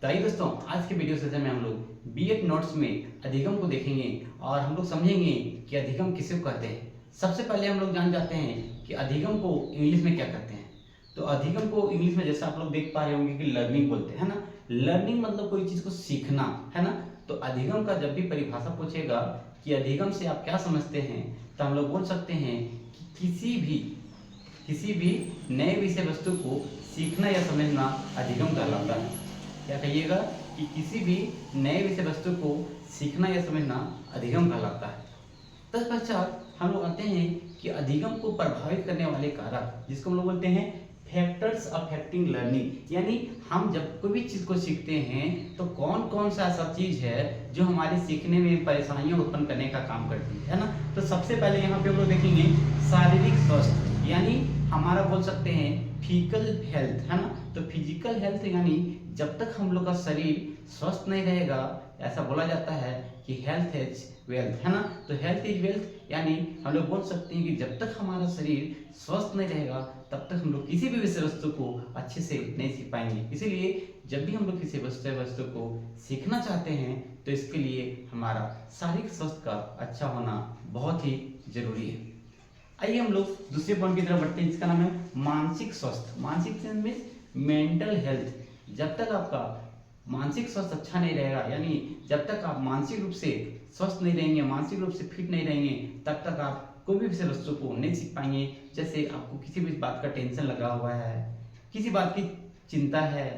तो आइए दोस्तों, आज के वीडियो सेशन में हम लोग बीएड नोट्स में अधिगम को देखेंगे और हम लोग समझेंगे कि अधिगम किसे कहते हैं। सबसे पहले हम लोग जान जाते हैं कि अधिगम को इंग्लिश में क्या कहते हैं। तो अधिगम को इंग्लिश में जैसा आप लोग देख पा रहे होंगे कि लर्निंग बोलते हैं ना। लर्निंग मतलब कोई चीज को सीखना है ना। तो अधिगम का जब भी परिभाषा पूछेगा कि अधिगम से आप क्या समझते हैं, तो हम लोग बोल सकते हैं कि किसी भी नए विषय वस्तु को सीखना या समझना अधिगम कहलाता है। क्या कहिएगा कि किसी भी नए विषय वस्तु को सीखना या समझना अधिगम कहलाता है। तत्पश्चात हम लोग आते हैं कि अधिगम को प्रभावित करने वाले कारक, जिसको हम लोग बोलते हैं फैक्टर्स अफेक्टिंग लर्निंग। यानी हम जब कोई भी चीज को सीखते हैं तो कौन कौन सा ऐसा चीज है जो हमारे सीखने में परेशानियां उत्पन्न करने का काम करती है ना। तो सबसे पहले यहाँ पे हम लोग देखेंगे शारीरिक स्वास्थ्य, यानी हमारा बोल सकते हैं फिजिकल हेल्थ है ना। तो फिजिकल हेल्थ यानी जब तक हम लोग का शरीर स्वस्थ नहीं रहेगा, ऐसा बोला जाता है कि हेल्थ इज वेल्थ है ना। तो हेल्थ इज वेल्थ यानी हम लोग बोल सकते हैं कि जब तक हमारा शरीर स्वस्थ नहीं रहेगा तब तक हम लोग किसी भी विषय वस्तु को अच्छे से नहीं सीख पाएंगे। इसीलिए जब भी हम लोग किसी विषय वस्तु को सीखना चाहते हैं तो इसके लिए हमारा शारीरिक स्वास्थ्य का अच्छा होना बहुत ही जरूरी है। आइए हम लोग दूसरे पॉइंट की तरफ बढ़ते हैं, जिसका नाम है मानसिक स्वास्थ्य। मानसिक मीन्स मेंटल हेल्थ। जब तक आपका मानसिक स्वास्थ्य अच्छा नहीं रहेगा, यानी जब तक आप मानसिक रूप से स्वस्थ नहीं रहेंगे, मानसिक रूप से फिट नहीं रहेंगे, तब तक आप कोई भी विषय वस्तु को नहीं सीख पाएंगे। जैसे आपको किसी भी बात का टेंशन लगा हुआ है, किसी बात की चिंता है,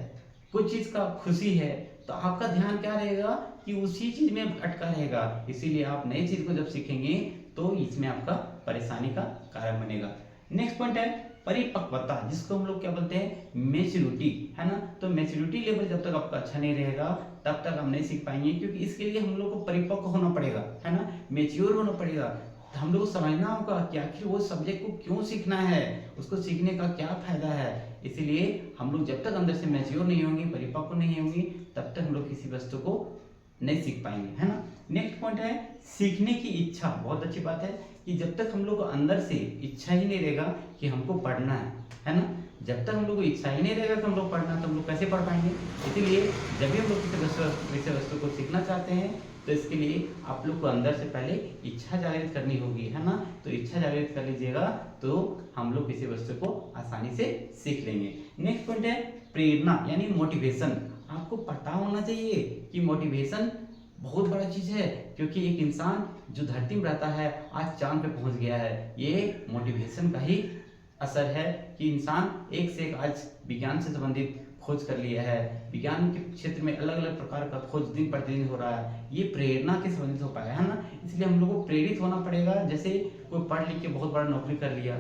कोई चीज का खुशी है, तो आपका ध्यान क्या रहेगा कि उसी चीज में अटका रहेगा। इसीलिए आप नई चीज को जब सीखेंगे तो इसमें आपका परेशानी का कारण बनेगा। नेक्स्ट पॉइंट है परिपक्वता, जिसको हम लोग क्या बोलते हैं मैच्योरिटी है ना। तो मैच्योरिटी लेवल जब तक आपका अच्छा नहीं रहेगा तब तक हम नहीं सीख पाएंगे, क्योंकि इसके लिए हम लोग को परिपक्व होना पड़ेगा है ना, मैच्योर होना पड़ेगा। तो हम लोग को समझना होगा कि आखिर वो सब्जेक्ट को क्यों सीखना है, उसको सीखने का क्या फायदा है। इसीलिए हम लोग जब तक अंदर से मैच्योर नहीं होंगे, परिपक्व नहीं होंगे, तब तक हम लोग किसी वस्तु को नहीं सीख पाएंगे है ना। नेक्स्ट पॉइंट है सीखने की इच्छा। बहुत अच्छी बात है कि जब तक हम लोग को अंदर से इच्छा ही नहीं रहेगा कि हमको पढ़ना है ना, जब तक हम लोग को इच्छा ही नहीं रहेगा कि हम लोग पढ़ना, तो हम लोग कैसे पढ़ पाएंगे। इसीलिए जब भी हम लोग किसी विषय वस्तु को सीखना चाहते हैं तो इसके लिए आप लोग को अंदर से पहले इच्छा जागृत करनी होगी है ना। तो इच्छा जागृत कर लीजिएगा तो हम लोग किसी वस्तु को आसानी से सीख लेंगे। नेक्स्ट पॉइंट है प्रेरणा, यानी मोटिवेशन। आपको पता होना चाहिए कि मोटिवेशन बहुत बड़ा चीज है, क्योंकि एक इंसान जो धरती में रहता है आज चांद पे पहुंच गया है, ये मोटिवेशन का ही असर है कि इंसान एक से एक आज विज्ञान से संबंधित खोज कर लिया है। विज्ञान के क्षेत्र में अलग अलग प्रकार का खोज दिन प्रतिदिन हो रहा है, ये प्रेरणा के संबंधित हो पाया है ना। इसलिए हम लोग को प्रेरित होना पड़ेगा। जैसे कोई पढ़ लिख के बहुत बड़ा नौकरी कर लिया,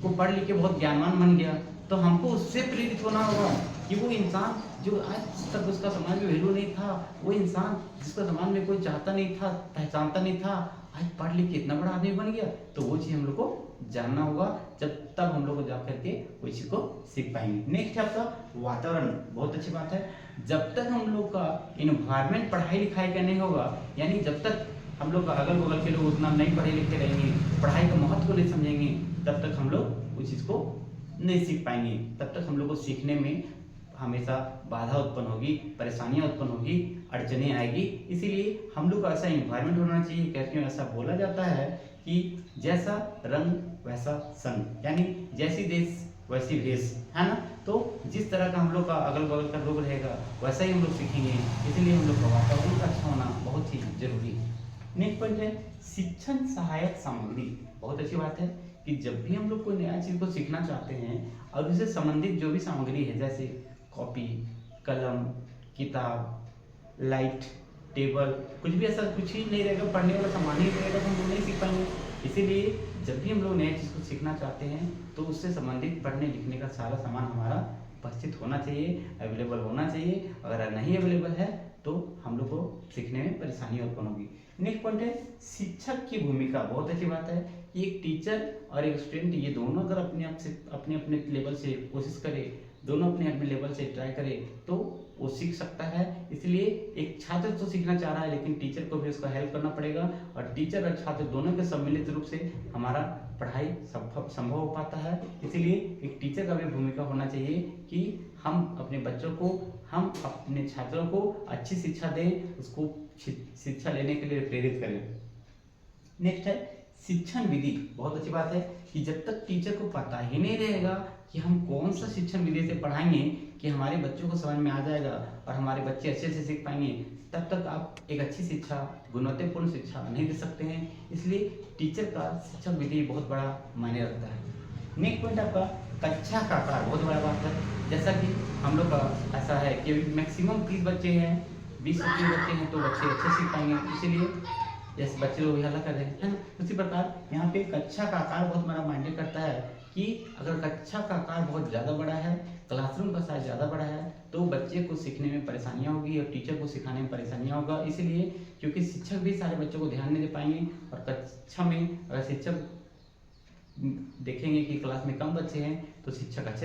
कोई पढ़ लिख के बहुत ज्ञानवान बन गया, तो हमको उससे प्रेरित होना होगा कि वो इंसान जो आज तक उसका समाज में वैल्यू नहीं था, वो इंसान जिसका समाज में कोई चाहता नहीं था, पहचानता नहीं था, आज पढ़ लिख के इतना बड़ा आदमी बन गया। तो वो चीज हम लोग को जानना होगा, जब तब हम लोग को जा करके कोई चीज को सीख पाएंगे। नेक्स्ट है आपका वातावरण। बहुत अच्छी बात है, जब तक हम लोग का इन्वायरमेंट पढ़ाई लिखाई का नहीं होगा, यानी जब तक हम लोग का अगल बगल के लोग उतना नहीं पढ़े लिखे रहेंगे, पढ़ाई का महत्व को नहीं समझेंगे, तब तक हम लोग उस चीज को नहीं सीख पाएंगे। तब तक हम लोग को सीखने में हमेशा बाधा उत्पन्न होगी, परेशानियां उत्पन्न होगी, अड़चने आएगी। इसीलिए हम लोग को ऐसा इन्वायरमेंट होना चाहिए। कहते हैं ऐसा बोला जाता है कि जैसा रंग वैसा संग, यानी जैसी देश वैसी भेष है ना। तो जिस तरह का हम लोग का अगल बगल का लोग रहेगा वैसा ही हम लोग सीखेंगे। इसीलिए हम लोग का वातावरण का अच्छा होना बहुत ही जरूरी है। नेक्स्ट पॉइंट है शिक्षण सहायक सामग्री। बहुत अच्छी बात है कि जब भी हम लोग कोई नया चीज को सीखना चाहते हैं और उससे संबंधित जो भी सामग्री है, जैसे कॉपी, कलम, किताब, लाइट, टेबल, कुछ भी ऐसा कुछ ही नहीं रहेगा, पढ़ने वाला सामान ही रहेगा, तो हम लोग नहीं सीख पाएंगे। इसीलिए जब भी हम लोग नई चीज़ को सीखना चाहते हैं तो उससे संबंधित पढ़ने लिखने का सारा सामान हमारा उपस्थित होना चाहिए, अवेलेबल होना चाहिए। अगर नहीं अवेलेबल है तो हम लोग को सीखने में परेशानी उत्पन्न होगी। नेक्स्ट पॉइंट है शिक्षक की भूमिका। बहुत अच्छी बात है कि एक टीचर और एक स्टूडेंट, ये दोनों अगर अपने आप से अपने अपने लेवल से कोशिश करे, दोनों अपने अपने लेवल से ट्राई करे, तो वो सीख सकता है। इसलिए एक छात्र तो सीखना चाह रहा है, लेकिन टीचर को भी उसका हेल्प करना पड़ेगा, और टीचर और छात्र दोनों के सम्मिलित रूप से हमारा पढ़ाई संभव हो पाता है। इसीलिए एक टीचर का भी भूमिका होना चाहिए कि हम अपने बच्चों को हम अपने छात्रों को अच्छी शिक्षा दें, उसको शिक्षा लेने के लिए प्रेरित करें। नेक्स्ट है शिक्षण विधि। बहुत अच्छी बात है कि जब तक टीचर को पता ही नहीं रहेगा कि हम कौन सा शिक्षण विधि से पढ़ाएंगे कि हमारे बच्चों को समझ में आ जाएगा और हमारे बच्चे अच्छे से सीख पाएंगे, तब तक आप एक अच्छी शिक्षा, गुणवत्तापूर्ण शिक्षा नहीं दे सकते हैं। इसलिए टीचर का शिक्षण विधि बहुत बड़ा मायने रखता है। नेक्स्ट पॉइंट आपका कक्षा का आकार, बहुत बड़ा बात है। जैसा कि हम लोग का ऐसा है कि मैक्सिमम 30 बच्चे हैं, 20-25 बच्चे हैं, तो बच्चे अच्छे सीख पाएंगे। इसीलिए जैसे बच्चे लोग भी हल्ला कर रहे हैं, है ना। उसी प्रकार यहाँ पे कक्षा का आकार बहुत बड़ा मायने करता है कि अगर कक्षा का आकार बहुत ज़्यादा बड़ा है, क्लासरूम का साइज ज़्यादा बड़ा है, तो बच्चे को सीखने में परेशानियाँ होगी और टीचर को सिखाने में परेशानियाँ होगा। इसीलिए क्योंकि शिक्षक भी सारे बच्चों को ध्यान नहीं दे पाएंगे, और कक्षा में अगर शिक्षक देखेंगे कि क्लास में कम बच्चे हैं तो शिक्षक अच्छे